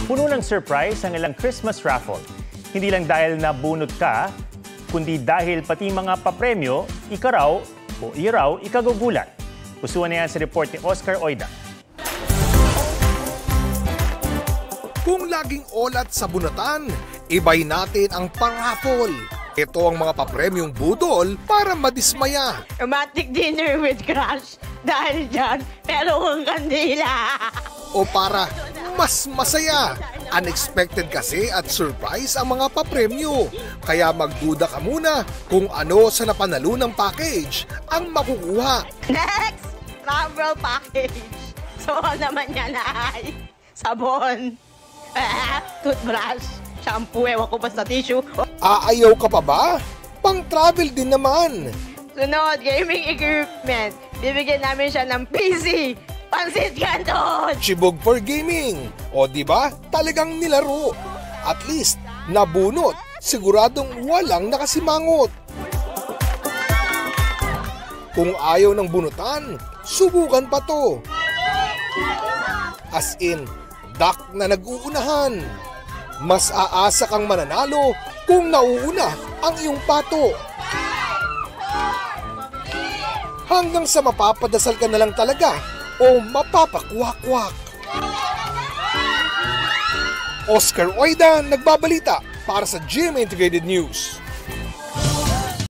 Puno ng surprise ang ilang Christmas raffle. Hindi lang dahil nabunot ka, kundi dahil pati mga papremyo, ikaraw o iraw ikagugulat. Pusuan na yan sa report ni Oscar Oida. Kung laging olat sa bunatan, ibay natin ang paraffle. Ito ang mga papremyong budol para madismaya. Romantic dinner with crush. Dahil dyan, meron kang kandila. O para mas masaya. Unexpected kasi at surprise ang mga papremyo. Kaya magduda ka muna kung ano sa napanalunang package ang makukuha. Next! Travel package. So naman yan ay sabon, toothbrush, shampoo, ewan ko basta tissue. Aayaw ka pa ba? Pang-travel din naman. Sunod, gaming equipment. Bibigyan namin siya ng PC. Pansit Canton! Chibog for gaming. O di ba? Talagang nilaro. At least, nabunot. Siguradong walang nakasimangot. Kung ayaw ng bunutan, subukan pa to. As in, duck na nag-uunahan. Mas aasa kang mananalo kung nauuna ang iyong pato. Hanggang sa mapapadasal ka na lang talaga o mapapakwak-kwak. Oscar Oida, nagbabalita para sa GMA Integrated News.